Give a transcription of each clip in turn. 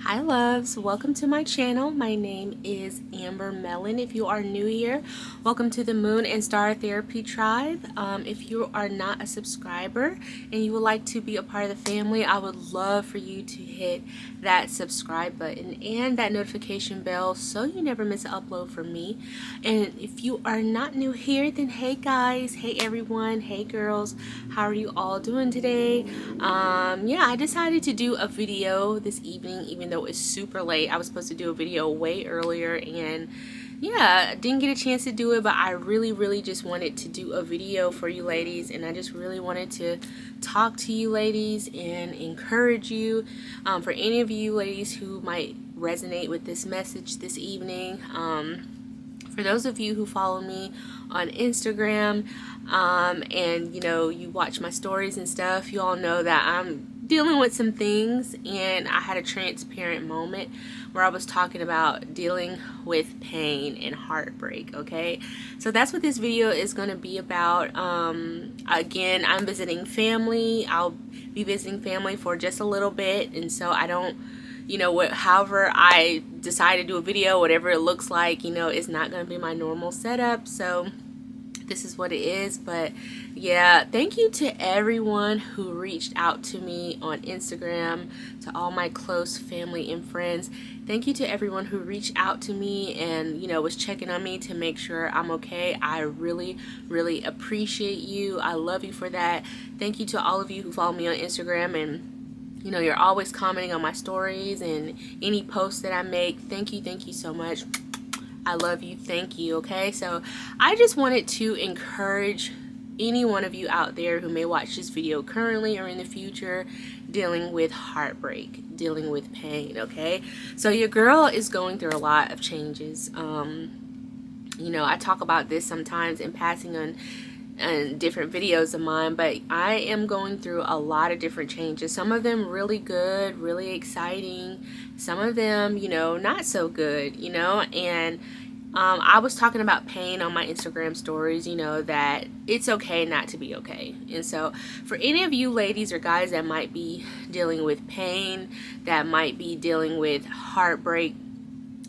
Hi loves, welcome to my channel. My name is Mellon. If you are new here, welcome to the Moon and Star Therapy Tribe. If you are not a subscriber and you would like to be a part of the family, I would love for you to hit that subscribe button and that notification bell so you never miss an upload from me. And if you are not new here, then hey guys, hey everyone, hey girls, how are you all doing today? Yeah, I decided to do a video this evening even though it's super late. I was supposed to do a video way earlier and yeah, didn't get a chance to do it, but I really just wanted to do a video for you ladies, and I just really wanted to talk to you ladies and encourage you. For any of you ladies who might resonate with this message this evening, for those of you who follow me on Instagram and you watch my stories and stuff, you all know that I'm dealing with some things, and I had a transparent moment where I was talking about dealing with pain and heartbreak. Okay, so that's what this video is going to be about. Again, I'm visiting family. I'll be visiting family for just a little bit, and so I don't, however I decide to do a video, whatever it looks like, it's not going to be my normal setup. So this is what it is. But yeah, thank you to everyone who reached out to me on Instagram, to all my close family and friends. Thank you to everyone who reached out to me and was checking on me to make sure I'm okay. I really appreciate you. I love you for that. Thank you to all of you who follow me on Instagram and you're always commenting on my stories and any posts that I make. Thank you so much. I love you. Thank you. Okay, so I just wanted to encourage any one of you out there who may watch this video currently or in the future dealing with heartbreak, dealing with pain. Okay, so your girl is going through a lot of changes. I talk about this sometimes in passing on different videos of mine, but I am going through a lot of different changes. Some of them really good, really exciting, some of them not so good, and I was talking about pain on my Instagram stories, that it's okay not to be okay. And so for any of you ladies or guys that might be dealing with pain, that might be dealing with heartbreak,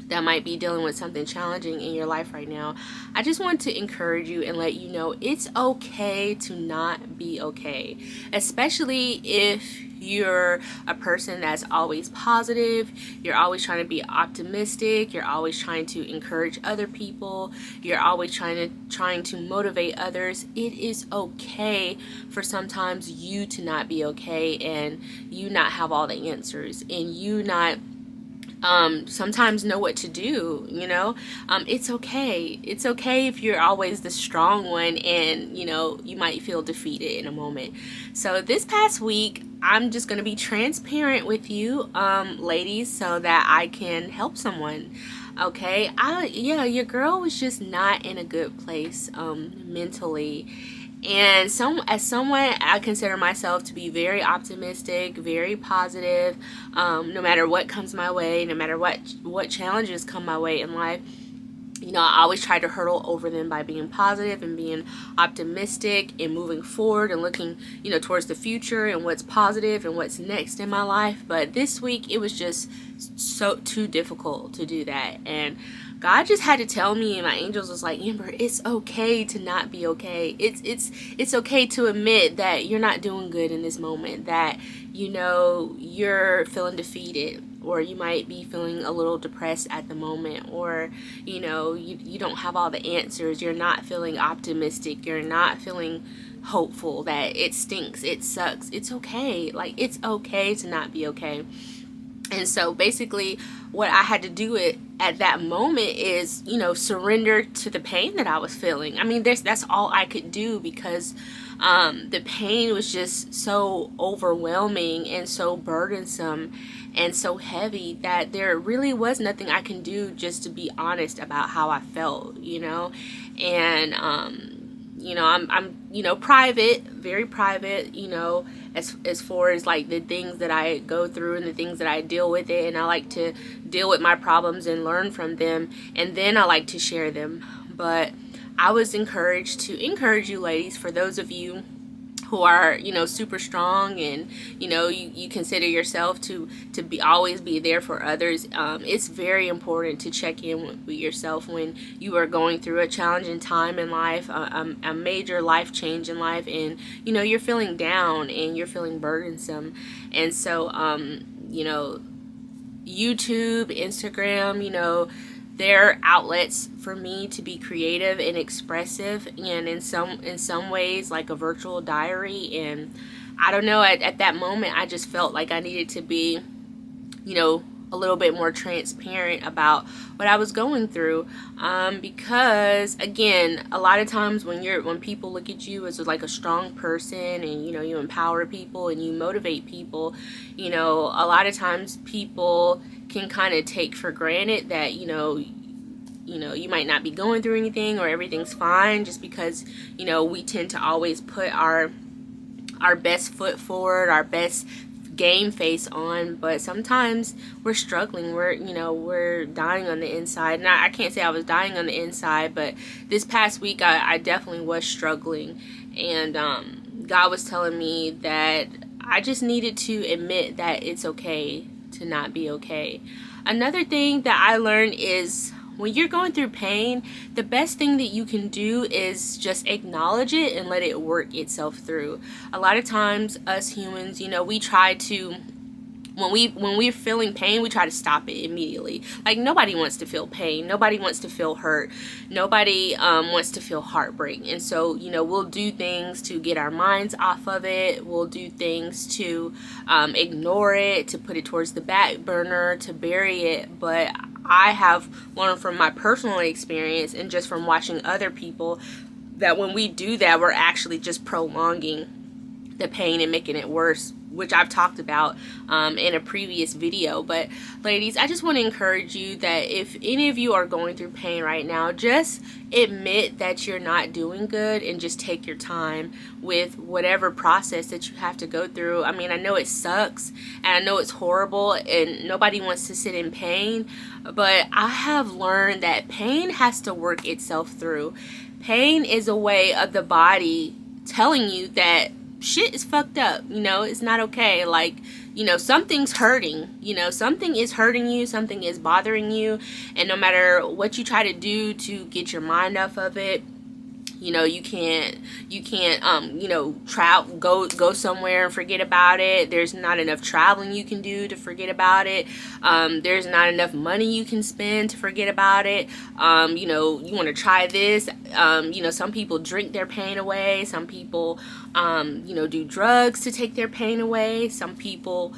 that might be dealing with something challenging in your life right now, I just want to encourage you and let you know it's okay to not be okay, especially if you're a person that's always positive, you're always trying to be optimistic, you're always trying to encourage other people, you're always trying to motivate others. It is okay for sometimes you to not be okay and you not have all the answers and you not sometimes know what to do. It's okay. It's okay if you're always the strong one and you might feel defeated in a moment. So this past week I'm just going to be transparent with you ladies so that I can help someone. Okay, your girl was just not in a good place mentally. And as someone, I consider myself to be very optimistic, very positive, no matter what comes my way, no matter what challenges come my way in life. I always try to hurdle over them by being positive and being optimistic and moving forward and looking, towards the future and what's positive and what's next in my life. But this week, it was just so too difficult to do that. And God just had to tell me, and my angels was like, Amber, it's okay to not be okay. It's okay to admit that you're not doing good in this moment, that you're feeling defeated, or you might be feeling a little depressed at the moment, or you don't have all the answers, you're not feeling optimistic, you're not feeling hopeful, that it stinks, it sucks. It's okay. Like, it's okay to not be okay. And so basically what I had to do at that moment is, surrender to the pain that I was feeling. I mean, that's all I could do because the pain was just so overwhelming and so burdensome and so heavy that there really was nothing I can do just to be honest about how I felt, and I'm private, very private, as far as like the things that I go through and the things that I deal with it, and I like to deal with my problems and learn from them, and then I like to share them. But I was encouraged to encourage you ladies, for those of you who are, you know, super strong, and you know, you consider yourself to be always be there for others, it's very important to check in with yourself when you are going through a challenging time in life, a major life change in life, and you know, you're feeling down and you're feeling burdensome. And so you know, YouTube, Instagram, you know, they're outlets for me to be creative and expressive, and in some ways like a virtual diary. And I don't know, at that moment I just felt like I needed to be, you know, a little bit more transparent about what I was going through, because again, a lot of times when people look at you as like a strong person, and you know, you empower people and you motivate people, you know, a lot of times people can kind of take for granted that, you know, you might not be going through anything or everything's fine, just because, you know, we tend to always put our best foot forward, our best game face on. But sometimes we're struggling, we're dying on the inside. And I can't say I was dying on the inside, but this past week I definitely was struggling, and God was telling me that I just needed to admit that it's okay to not be okay. Another thing that I learned is, when you're going through pain, the best thing that you can do is just acknowledge it and let it work itself through. A lot of times us humans, you know, we try to, when we're feeling pain, we try to stop it immediately. Like, nobody wants to feel pain. Nobody wants to feel hurt. Nobody wants to feel heartbreak. And so, you know, we'll do things to get our minds off of it. We'll do things to ignore it, to put it towards the back burner, to bury it. But I have learned from my personal experience and just from watching other people that when we do that, we're actually just prolonging the pain and making it worse, which I've talked about in a previous video. But ladies, I just want to encourage you that if any of you are going through pain right now, just admit that you're not doing good and just take your time with whatever process that you have to go through. I mean, I know it sucks and I know it's horrible and nobody wants to sit in pain, but I have learned that pain has to work itself through. Pain is a way of the body telling you that shit is fucked up, you know, it's not okay. Like, you know, something's hurting, you know, something is hurting you, something is bothering you, and no matter what you try to do to get your mind off of it, you know, you can't you know, go somewhere and forget about it. There's not enough traveling you can do to forget about it. There's not enough money you can spend to forget about it. You know, you want to try this. You know, some people drink their pain away. Some people, you know, do drugs to take their pain away. Some people,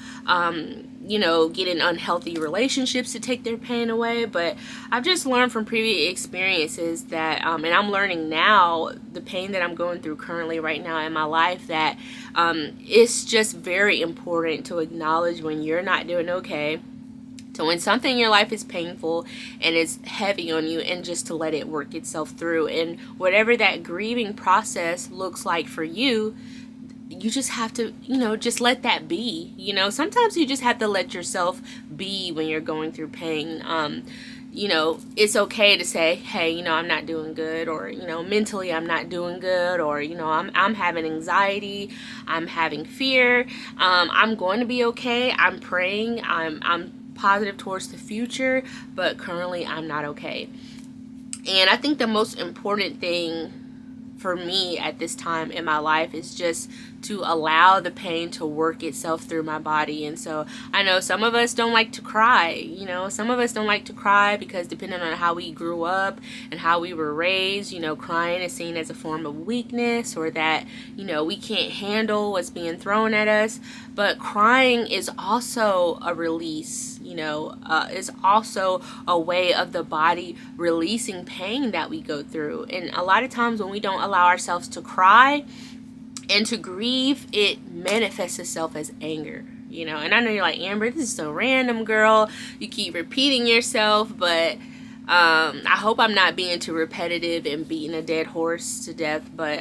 you know, get in unhealthy relationships to take their pain away. But I've just learned from previous experiences that, and I'm learning now, the pain that I'm going through currently right now in my life, that it's just very important to acknowledge when you're not doing okay. So when something in your life is painful and it's heavy on you, and just to let it work itself through. And whatever that grieving process looks like for you, you just have to, you know, just let that be. You know, sometimes you just have to let yourself be when you're going through pain. You know, it's okay to say, hey, you know, I'm not doing good, or, you know, mentally I'm not doing good, or, you know, I'm having anxiety, I'm having fear, I'm going to be okay, I'm praying, I'm positive towards the future, but currently I'm not okay. And I think the most important thing for me at this time in my life is just to allow the pain to work itself through my body. And so I know some of us don't like to cry, you know, some of us don't like to cry because depending on how we grew up and how we were raised, you know, crying is seen as a form of weakness, or that, you know, we can't handle what's being thrown at us. But crying is also a release, you know, is also a way of the body releasing pain that we go through. And a lot of times when we don't allow ourselves to cry and to grieve, it manifests itself as anger, you know. And I know you're like, Amber, this is so random, girl. You keep repeating yourself, but I hope I'm not being too repetitive and beating a dead horse to death. But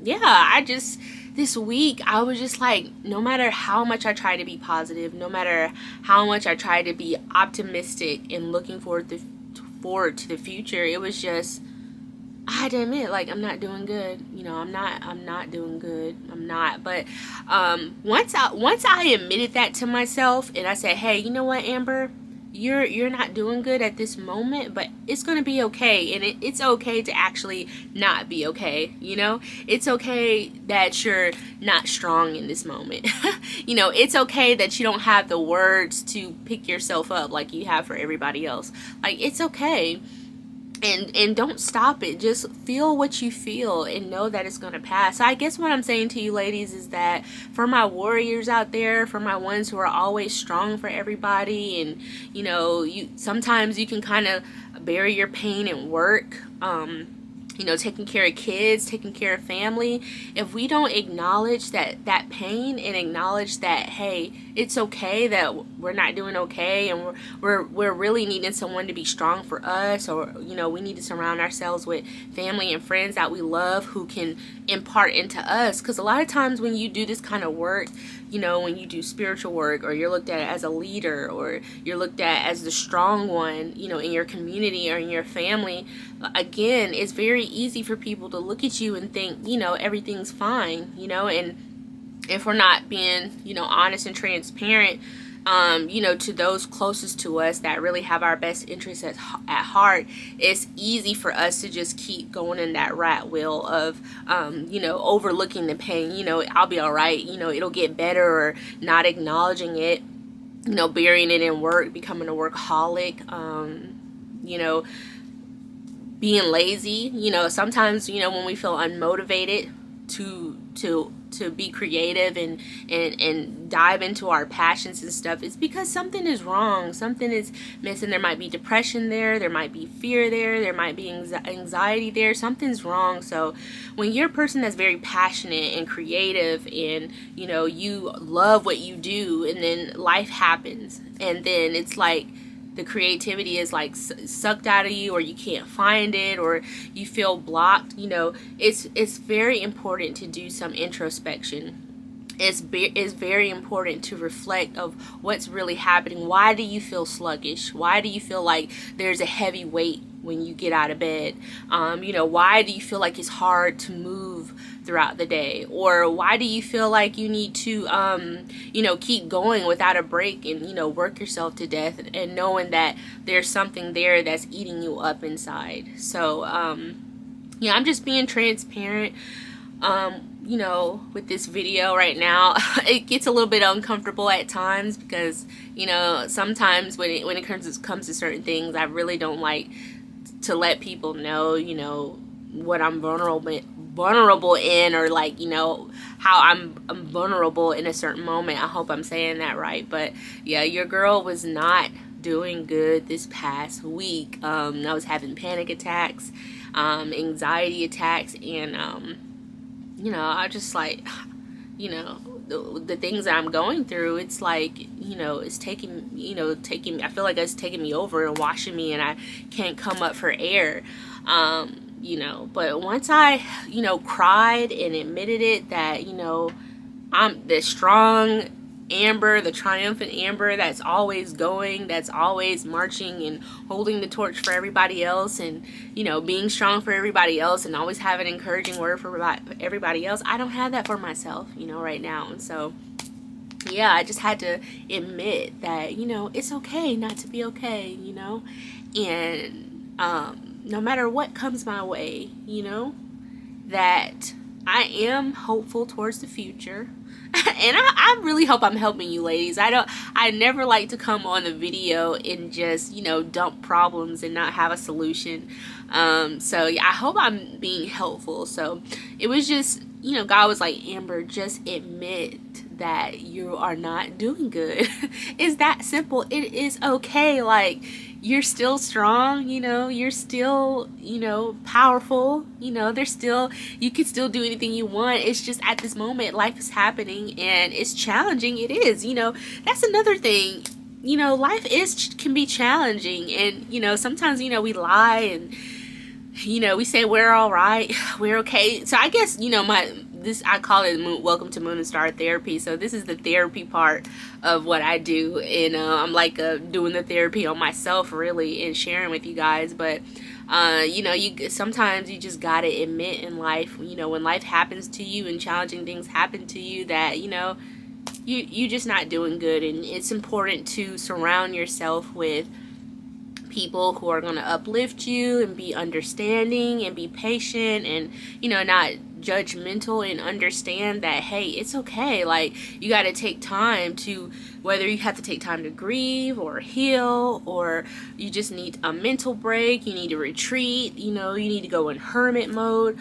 yeah, this week I was just like, no matter how much I try to be positive, no matter how much I try to be optimistic and looking forward to the future, it was just, I had to admit, like, I'm not doing good. You know, I'm not doing good. I'm not. But once I admitted that to myself, and I said, hey, you know what, Amber, you're not doing good at this moment, but it's gonna be okay. And it's okay to actually not be okay. You know, it's okay that you're not strong in this moment. You know, it's okay that you don't have the words to pick yourself up like you have for everybody else. Like, it's okay. And don't stop it. Just feel what you feel and know that it's going to pass. So I guess what I'm saying to you ladies is that for my warriors out there, for my ones who are always strong for everybody, and you know, sometimes you can kind of bury your pain in work, you know, taking care of kids, taking care of family. If we don't acknowledge that pain and acknowledge that, hey, it's okay that we're not doing okay, and we're really needing someone to be strong for us, or you know, we need to surround ourselves with family and friends that we love who can impart into us. Because a lot of times when you do this kind of work, you know, when you do spiritual work, or you're looked at as a leader, or you're looked at as the strong one, you know, in your community or in your family, again, it's very easy for people to look at you and think, you know, everything's fine, you know. And if we're not being, you know, honest and transparent, you know, to those closest to us that really have our best interests at heart, it's easy for us to just keep going in that rat wheel of, you know, overlooking the pain. You know, I'll be all right, you know, it'll get better, or not acknowledging it, you know, burying it in work, becoming a workaholic, you know, being lazy. You know, sometimes, you know, when we feel unmotivated to be creative and dive into our passions and stuff, it's because something is wrong, something is missing. There might be depression there might be fear there might be anxiety there. Something's wrong. So when you're a person that's very passionate and creative, and you know, you love what you do, and then life happens, and then it's like the creativity is like sucked out of you, or you can't find it, or you feel blocked, you know, it's very important to do some introspection. It's very important to reflect of what's really happening. Why do you feel sluggish? Why do you feel like there's a heavy weight when you get out of bed? You know, why do you feel like it's hard to move throughout the day? Or why do you feel like you need to, you know, keep going without a break, and, you know, work yourself to death, and knowing that there's something there that's eating you up inside? So, yeah, I'm just being transparent. You know, with this video right now, it gets a little bit uncomfortable at times, because, you know, sometimes when it comes to certain things, I really don't like to let people know, you know, what I'm vulnerable in, or like, you know, how I'm vulnerable in a certain moment. I hope I'm saying that right. But yeah, your girl was not doing good this past week. I was having panic attacks, anxiety attacks, and you know, I just like, you know, the things that I'm going through, it's like, you know, it's taking, I feel like it's taking me over and washing me, and I can't come up for air, you know. But once I, you know, cried and admitted it, that, you know, I'm the strong Amber, the triumphant Amber that's always going, that's always marching and holding the torch for everybody else, and, you know, being strong for everybody else, and always have an encouraging word for everybody else. I don't have that for myself, you know, right now. And so, yeah, I just had to admit that, you know, it's okay not to be okay, you know, and no matter what comes my way, you know, that I am hopeful towards the future. And I really hope I'm helping you ladies. I never like to come on the video and just, you know, dump problems and not have a solution. So yeah, I hope I'm being helpful. So it was just, you know, God was like, Amber, just admit that you are not doing good. It's that simple. It is okay. Like, you're still strong, you know, you're still, you know, powerful, you know, you can still do anything you want. It's just at this moment, life is happening and it's challenging. It is, you know, that's another thing, you know, life can be challenging, and, you know, sometimes, you know, we lie, and, you know, we say we're all right, we're okay. So I guess, you know, I call it Welcome to Moon and Star Therapy. So this is the therapy part of what I do, and I'm like doing the therapy on myself, really, and sharing with you guys. But You know, sometimes you just gotta admit in life, you know, when life happens to you and challenging things happen to you, that, you know, you're just not doing good. And it's important to surround yourself with people who are going to uplift you and be understanding and be patient and, you know, not judgmental, and understand that, hey, it's okay. Like, you got to take time to, whether you have to take time to grieve or heal, or you just need a mental break, you need to retreat, you know, you need to go in hermit mode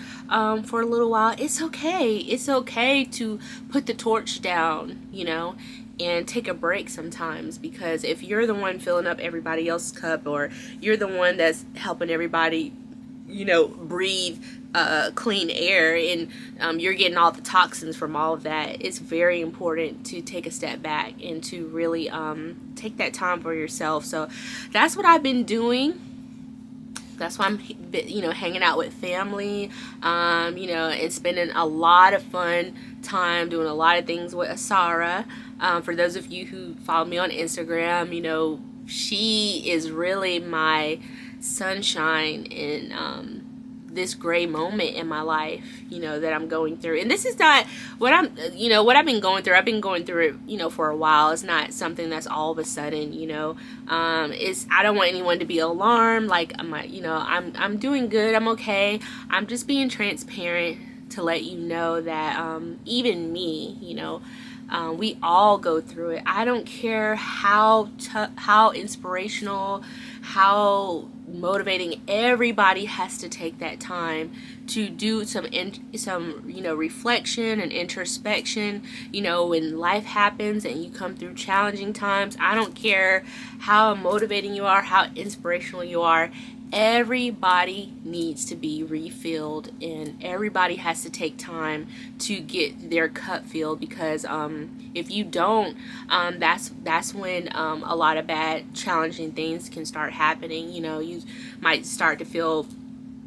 for a little while. It's okay. It's okay to put the torch down, you know, and take a break sometimes, because if you're the one filling up everybody else's cup, or you're the one that's helping everybody, you know, breathe clean air, and you're getting all the toxins from all of that, it's very important to take a step back and to really take that time for yourself. So that's what I've been doing. That's why I'm, you know, hanging out with family, you know, and spending a lot of fun time doing a lot of things with Asara. For those of you who follow me on Instagram, you know, she is really my sunshine in this gray moment in my life, you know, that I'm going through. And this is not what you know, what I've been going through. I've been going through it, you know, for a while. It's not something that's all of a sudden, you know. I don't want anyone to be alarmed. Like, you know, I'm doing good. I'm okay. I'm just being transparent to let you know that even me, you know, we all go through it. I don't care how inspirational, how motivating. Everybody has to take that time to do some you know, reflection and introspection. You know, when life happens and you come through challenging times, I don't care how motivating you are, how inspirational you are. Everybody needs to be refilled, and everybody has to take time to get their cup filled, because if you don't, that's when a lot of bad, challenging things can start happening. You know, you might start to feel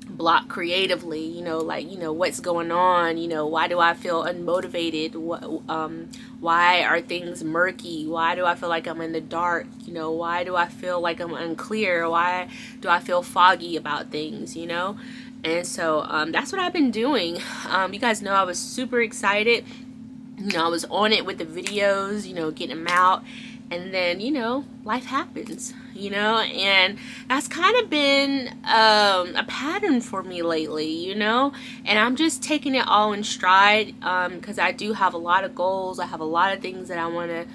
blocked creatively, you know, like, you know, what's going on, you know, why do I feel unmotivated, why are things murky, why do I feel like I'm in the dark, you know, why do I feel like I'm unclear, why do I feel foggy about things, you know. And so that's what I've been doing. You guys know I was super excited, you know, I was on it with the videos, you know, getting them out. And then, you know, life happens, you know, and that's kind of been a pattern for me lately, you know, and I'm just taking it all in stride, because I do have a lot of goals. I have a lot of things that I want to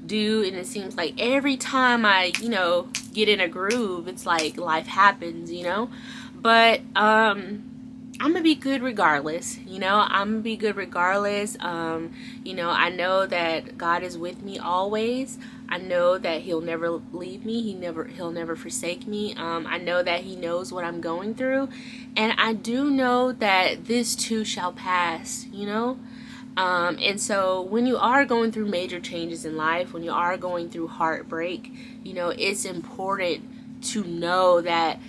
do, and it seems like every time I, you know, get in a groove, it's like life happens, you know. But I'm gonna be good regardless, you know. I'm gonna be good regardless. You know, I know that God is with me always. I know that He'll never leave me. He'll never forsake me. I know that He knows what I'm going through, and I do know that this too shall pass, you know. And so when you are going through major changes in life, when you are going through heartbreak, you know, it's important to know that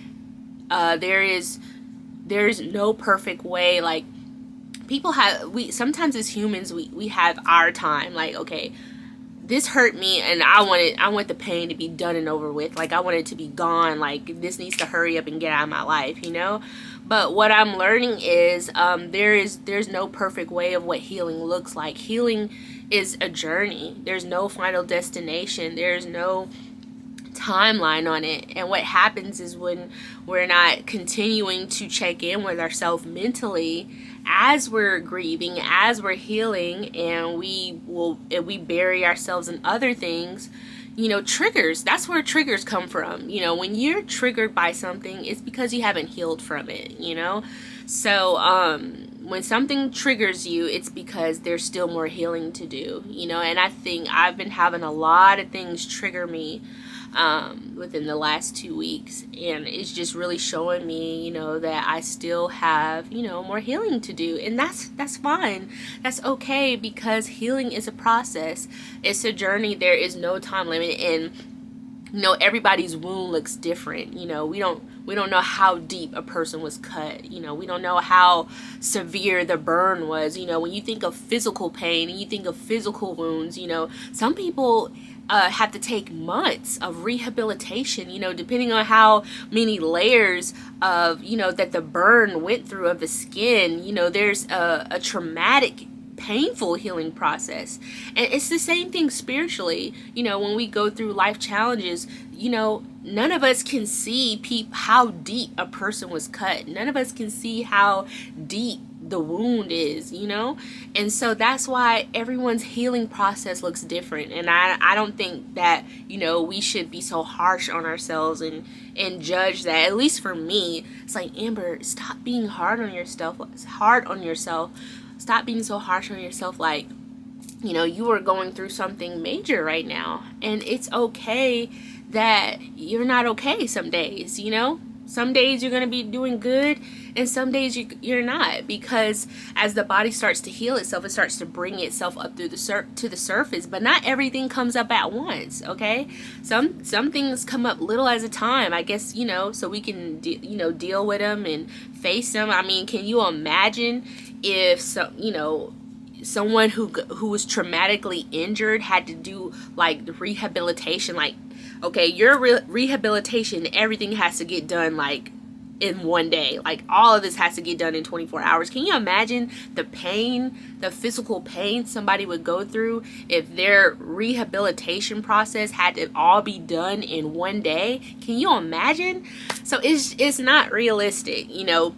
there's no perfect way. Like, sometimes as humans, we have our time. Like, okay, this hurt me, and I want the pain to be done and over with. Like, I want it to be gone. Like, this needs to hurry up and get out of my life, you know. But what I'm learning is there's no perfect way of what healing looks like. Healing is a journey. There's no final destination. There's no timeline on it. And what happens is when we're not continuing to check in with ourselves mentally as we're grieving, as we're healing, and we bury ourselves in other things, you know, triggers, that's where triggers come from. You know, when you're triggered by something, it's because you haven't healed from it, you know. So when something triggers you, it's because there's still more healing to do, you know. And I think I've been having a lot of things trigger me within the last 2 weeks, and it's just really showing me, you know, that I still have, you know, more healing to do. And that's fine. That's okay, because healing is a process. It's a journey. There is no time limit, and you know, everybody's wound looks different. You know, we don't We don't know how deep a person was cut. You know, we don't know how severe the burn was. You know, when you think of physical pain and you think of physical wounds, you know, some people have to take months of rehabilitation, you know, depending on how many layers of, you know, that the burn went through of the skin. You know, there's a traumatic, painful healing process. And it's the same thing spiritually. You know, when we go through life challenges, you know, none of us can see how deep a person was cut. None of us can see how deep the wound is, you know. And so that's why everyone's healing process looks different. And I don't think that, you know, we should be so harsh on ourselves and judge that. At least for me, it's like, Amber, stop being hard on yourself. Stop being so harsh on yourself. Like, you know, you are going through something major right now, and it's okay that you're not okay some days. You know, some days you're going to be doing good, and some days you're not, because as the body starts to heal itself, it starts to bring itself up through to the surface. But not everything comes up at once, okay? Some things come up little at a time, I guess, you know, so we can deal with them and face them. I mean, can you imagine if someone who was traumatically injured had to do like the rehabilitation? Like, okay, your rehabilitation, everything has to get done like in one day. Like, all of this has to get done in 24 hours. Can you imagine the pain, the physical pain somebody would go through if their rehabilitation process had to all be done in one day? Can you imagine? So it's not realistic, you know.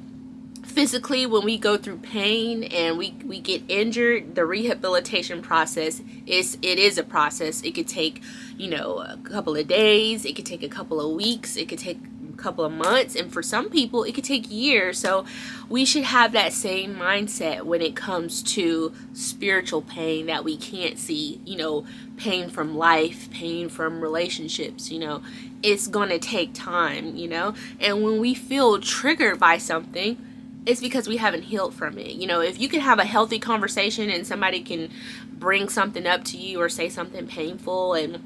Physically, when we go through pain and we get injured, the rehabilitation process is a process. It could take, you know, a couple of days, it could take a couple of weeks, it could take a couple of months, and for some people it could take years. So we should have that same mindset when it comes to spiritual pain that we can't see. You know, pain from life, pain from relationships, you know, it's gonna take time, you know. And when we feel triggered by something, it's because we haven't healed from it. You know, if you can have a healthy conversation and somebody can bring something up to you or say something painful, and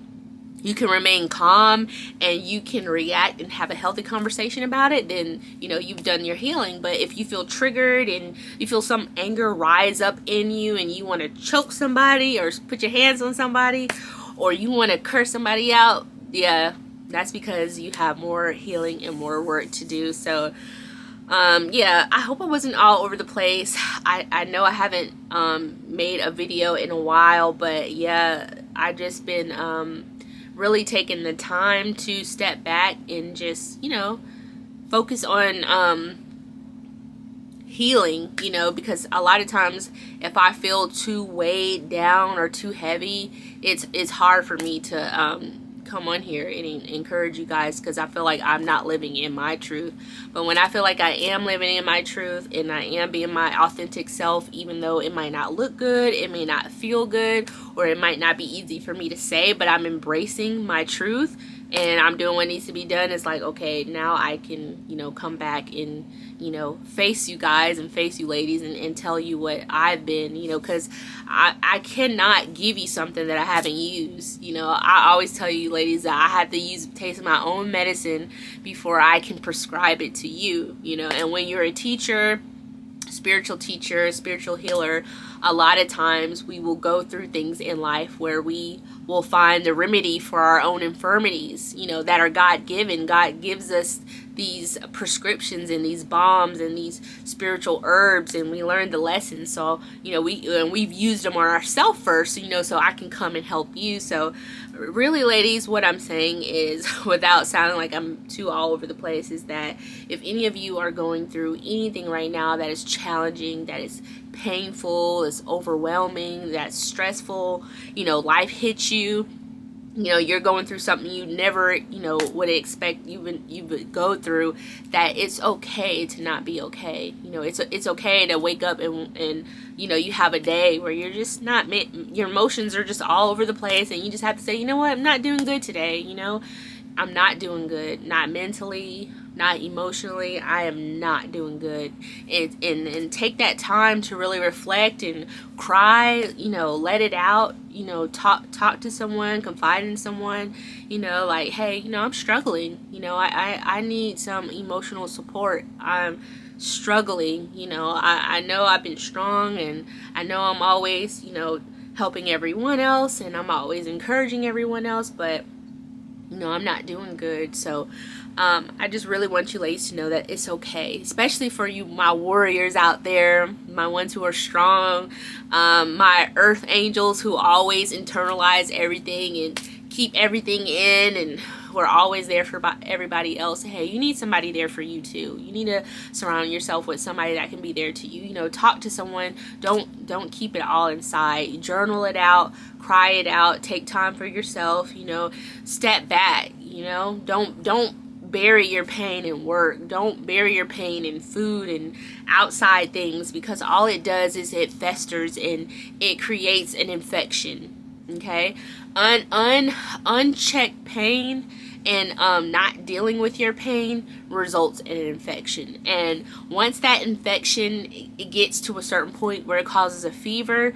you can remain calm and you can react and have a healthy conversation about it, then, you know, you've done your healing. But if you feel triggered and you feel some anger rise up in you and you want to choke somebody or put your hands on somebody, or you want to curse somebody out, yeah, that's because you have more healing and more work to do. So yeah, I hope I wasn't all over the place. I know I haven't made a video in a while, but yeah, I just been really taking the time to step back and just, you know, focus on healing, you know, because a lot of times if I feel too weighed down or too heavy, it's hard for me to come on here and encourage you guys, because I feel like I'm not living in my truth. But when I feel like I am living in my truth and I am being my authentic self, even though it might not look good, it may not feel good, or it might not be easy for me to say, but I'm embracing my truth and I'm doing what needs to be done, it's like, okay, now I can, you know, come back and, you know, face you guys and face you ladies and tell you what I've been, you know, because I cannot give you something that I haven't used. You know, I always tell you ladies that I have to taste my own medicine before I can prescribe it to you, you know. And when you're a teacher, spiritual healer, a lot of times we will go through things in life where we will find the remedy for our own infirmities, you know, that are God-given. God gives us these prescriptions and these balms and these spiritual herbs, and we learn the lessons. So, you know, we've used them on ourselves first, you know, so I can come and help you. So really, ladies, what I'm saying is, without sounding like I'm too all over the place, is that if any of you are going through anything right now that is challenging, that is painful, is overwhelming, that's stressful, you know, life hits you, you know, you're going through something you never, you know, would expect you would go through, that it's okay to not be okay. You know, it's okay to wake up and you know, you have a day where you're just not, your emotions are just all over the place, and you just have to say, you know what, I'm not doing good today, you know, I'm not doing good, not mentally, not emotionally, I am not doing good. And take that time to really reflect and cry, let it out, talk to someone, confide in someone, like, hey, I'm struggling, I need some emotional support. I'm struggling, I know I've been strong, and I know I'm always, helping everyone else, and I'm always encouraging everyone else, but I'm not doing good. So I just really want you ladies to know that it's okay, especially for you, my warriors out there, my ones who are strong, my earth angels who always internalize everything and keep everything in, and we're always there for everybody else. Hey, you need somebody there for you too. You need to surround yourself with somebody that can be there to you. Talk to someone. Don't keep it all inside. Journal it out, cry it out, take time for yourself, step back, don't bury your pain in work. Don't bury your pain in food and outside things, because all it does is it festers and it creates an infection. Okay? Unchecked pain and not dealing with your pain results in an infection. And once that infection it gets to a certain point where it causes a fever,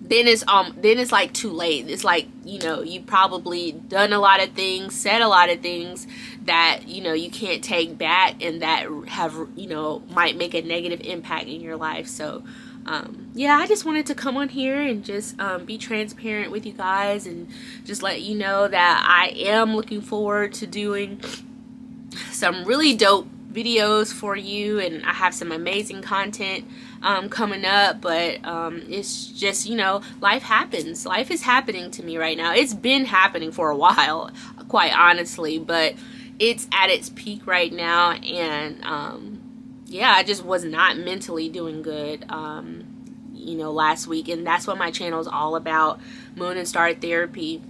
then it's like too late. It's like, you've probably done a lot of things, said a lot of things that, you can't take back, and that have, might make a negative impact in your life. So, yeah, I just wanted to come on here and just be transparent with you guys, and just let you know that I am looking forward to doing some really dope videos for you, and I have some amazing content coming up. But it's just, life happens. Life is happening to me right now. It's been happening for a while, quite honestly, but it's at its peak right now. And yeah, I just was not mentally doing good last week, and that's what my channel is all about. Moon and Star Therapy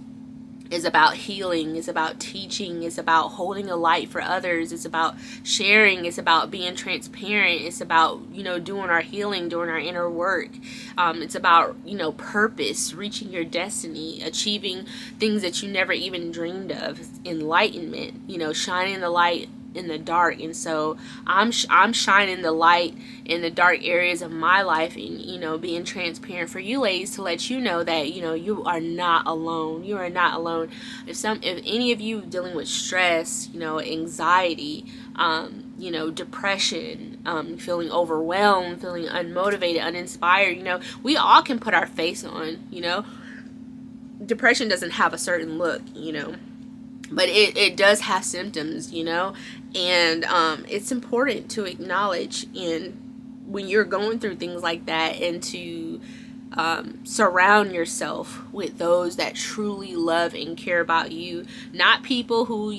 is about healing, is about teaching, is about holding a light for others, it's about sharing, it's about being transparent, it's about, doing our healing, doing our inner work. It's about, purpose, reaching your destiny, achieving things that you never even dreamed of, enlightenment, shining the light in the dark. And so I'm shining the light in the dark areas of my life, and being transparent for you ladies to let you know that you are not alone. You are not alone. If any of you dealing with stress, anxiety, depression, feeling overwhelmed, feeling unmotivated, uninspired, we all can put our face on. Depression doesn't have a certain look, but it does have symptoms, and it's important to acknowledge, and when you're going through things like that, and to surround yourself with those that truly love and care about you, not people who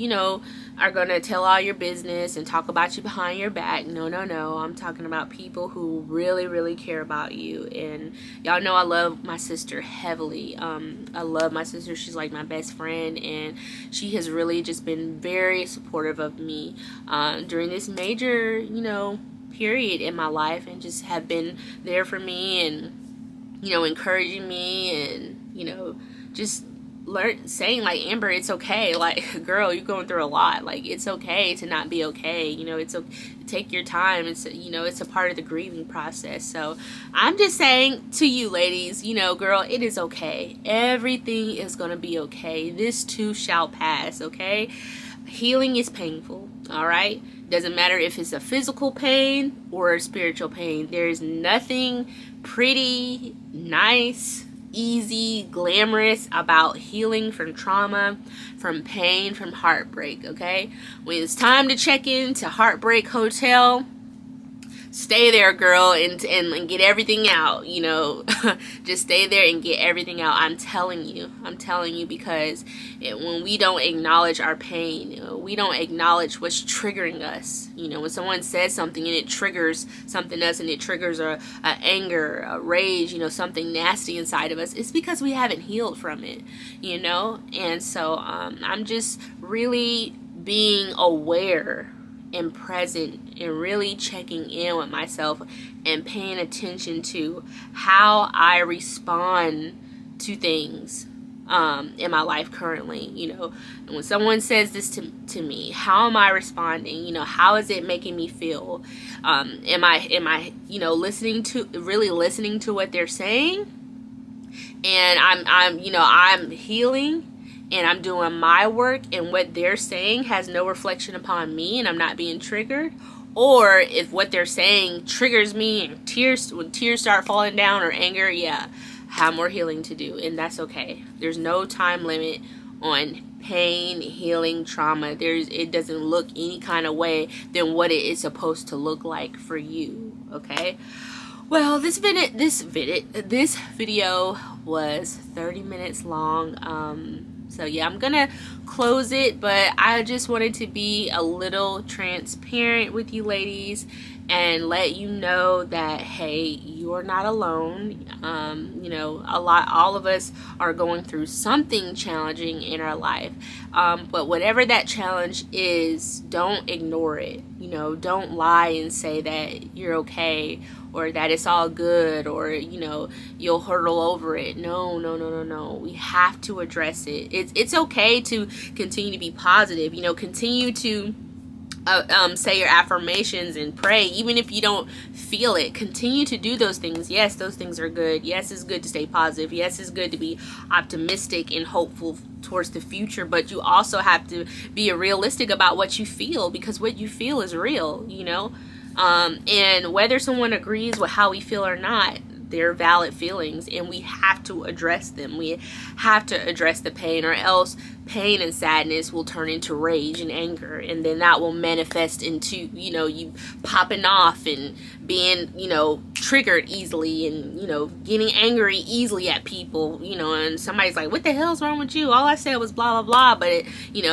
are gonna tell all your business and talk about you behind your back. No, I'm talking about people who really, really care about you. And y'all know I love my sister heavily. I love my sister. She's like my best friend, and she has really just been very supportive of me during this major period in my life, and just have been there for me, and encouraging me, and just saying like, Amber, it's okay, like, girl, you're going through a lot, like, it's okay to not be okay, it's okay, take your time, it's it's a part of the grieving process. So I'm just saying to you ladies, girl, it is okay, everything is gonna be okay, this too shall pass. Okay, healing is painful, all right? Doesn't matter if it's a physical pain or a spiritual pain. There's nothing pretty, nice, easy, glamorous about healing from trauma, from pain, from heartbreak. Okay, when it's time to check into Heartbreak Hotel, stay there, girl, and get everything out. Just stay there and get everything out. I'm telling you, because when we don't acknowledge our pain, we don't acknowledge what's triggering us. When someone says something and it triggers something else, and it triggers a anger, a rage, something nasty inside of us, it's because we haven't healed from it. And so I'm just really being aware and present, and really checking in with myself, and paying attention to how I respond to things. in my life currently. And when someone says this to me, how am I responding? How is it making me feel? Am I really listening to what they're saying? And I'm healing and I'm doing my work, and what they're saying has no reflection upon me and I'm not being triggered. Or if what they're saying triggers me and when tears start falling down, or anger, yeah, I have more healing to do, and that's okay. There's no time limit on pain, healing, trauma. It doesn't look any kind of way than what it is supposed to look like for you, okay? Well, this video was 30 minutes long. So yeah, I'm gonna close it, but I just wanted to be a little transparent with you ladies and let you know that, hey, you're not alone. All of us are going through something challenging in our life. But whatever that challenge is, don't ignore it. Don't lie and say that you're okay, or that it's all good, or you'll hurdle over it. No. We have to address it. It's okay to continue to be positive. Continue to say your affirmations and pray, even if you don't feel it. Continue to do those things. Yes, those things are good. Yes, it's good to stay positive. Yes, it's good to be optimistic and hopeful towards the future, but you also have to be realistic about what you feel, because what you feel is real. And whether someone agrees with how we feel or not, they're valid feelings, and we have to address them. We have to address the pain, or else pain and sadness will turn into rage and anger, and then that will manifest into you popping off and being triggered easily, and getting angry easily at people, and somebody's like, what the hell's wrong with you? All I said was blah blah blah. But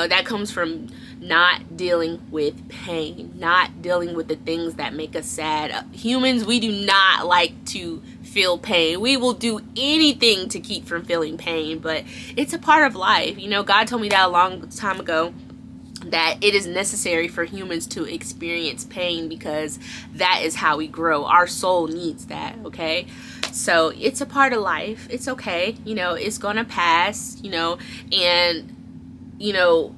that comes from not dealing with pain, not dealing with the things that make us sad. Humans, we do not like to feel pain. We will do anything to keep from feeling pain, but it's a part of life. God told me that a long time ago, that it is necessary for humans to experience pain, because that is how we grow. Our soul needs that, okay? So it's a part of life. It's okay. It's gonna pass, and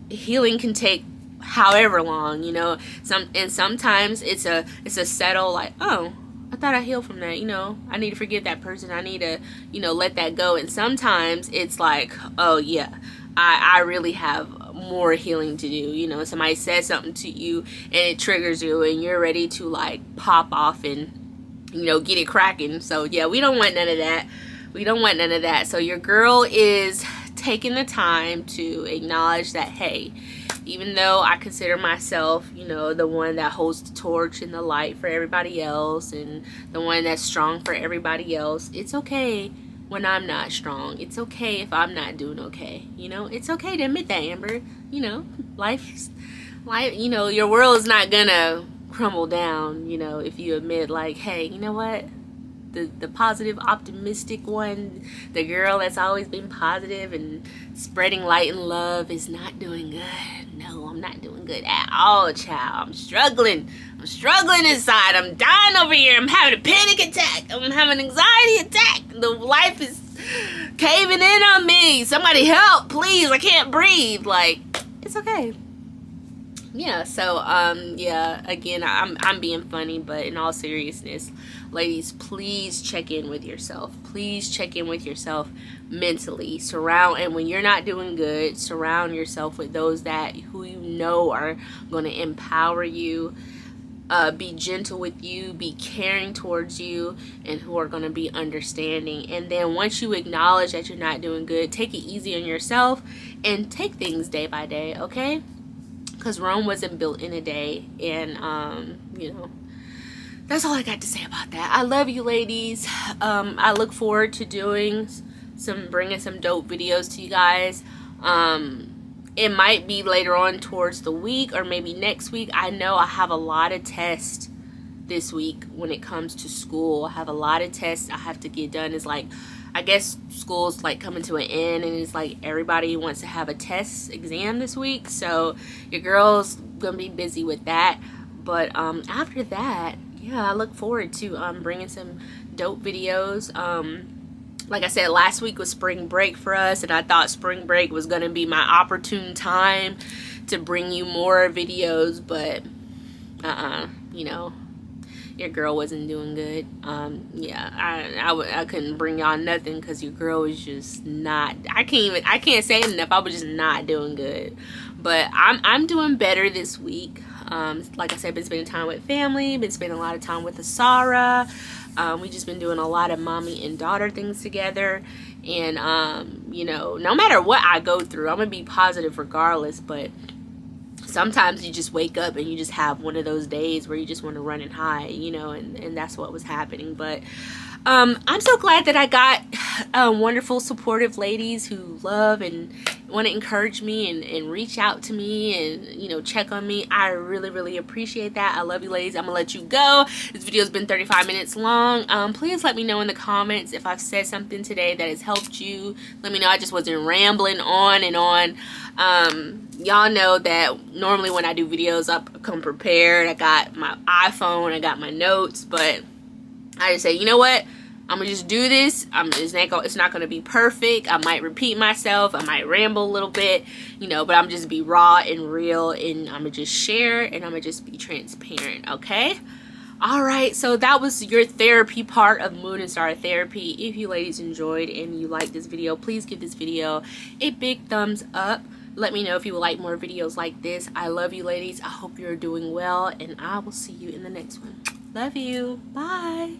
healing can take however long, sometimes it's a settle, like, oh, I thought I healed from that, I need to forgive that person, I need to let that go. And sometimes it's like, oh yeah, I really have more healing to do. Somebody says something to you and it triggers you, and you're ready to like pop off and get it cracking. So yeah, we don't want none of that. So your girl is taking the time to acknowledge that, hey, even though I consider myself, the one that holds the torch and the light for everybody else, and the one that's strong for everybody else, it's okay when I'm not strong. It's okay if I'm not doing okay. It's okay to admit that, Amber. Life, your world is not gonna crumble down, if you admit, like, hey, you know what? The positive, optimistic one, the girl that's always been positive and spreading light and love, is not doing good. No, I'm not doing good at all, child. I'm struggling inside. I'm dying over here. I'm having a panic attack. I'm having an anxiety attack. The life is caving in on me. Somebody help, please. I can't breathe. Like, it's okay. Yeah, so yeah, again, I'm being funny, but in all seriousness, ladies, please check in with yourself. Please check in with yourself mentally. And when you're not doing good, surround yourself with those who are going to empower you, be gentle with you, be caring towards you, and who are going to be understanding. And then once you acknowledge that you're not doing good, take it easy on yourself and take things day by day, okay? Because Rome wasn't built in a day. And that's all I got to say about that. I love you ladies. I look forward to bringing some dope videos to you guys. It might be later on towards the week, or maybe next week. I know I have a lot of tests this week when it comes to school. I have a lot of tests I have to get done. It's like, I guess school's like coming to an end, and it's like everybody wants to have a test exam this week. So your girl's gonna be busy with that. But after that, yeah, I look forward to bringing some dope videos. like I said, last week was spring break for us, and I thought spring break was going to be my opportune time to bring you more videos, but you know, your girl wasn't doing good. Yeah, I couldn't bring y'all nothing because your girl was just not, I can't say enough. I was just not doing good, but I'm doing better this week. Like I said, been spending time with family, been spending a lot of time with Asara. We just been doing a lot of mommy and daughter things together, and you know, no matter what I go through, I'm gonna be positive regardless. But sometimes you just wake up and you just have one of those days where you just want to run and hide, you know, and that's what was happening. But I'm so glad that I got wonderful, supportive ladies who love and want to encourage me and reach out to me and, you know, check on me. I really, really appreciate that. I love you ladies. I'm gonna let you go. This video's been 35 minutes long. Please let me know in the comments if I've said something today that has helped you. Let me know I just wasn't rambling on and on. Y'all know that normally when I do videos, I come prepared. I got my iPhone, I got my notes, but I just say, you know what? I'm gonna just do this. It's not gonna be perfect. I might repeat myself. I might ramble a little bit, you know, but I'm just be raw and real, and I'm gonna just share, and I'm gonna just be transparent, okay? All right, so that was your therapy part of Moon and Star Therapy. If you ladies enjoyed and you liked this video, please give this video a big thumbs up. Let me know if you would like more videos like this. I love you ladies. I hope you're doing well, and I will see you in the next one. Love you. Bye.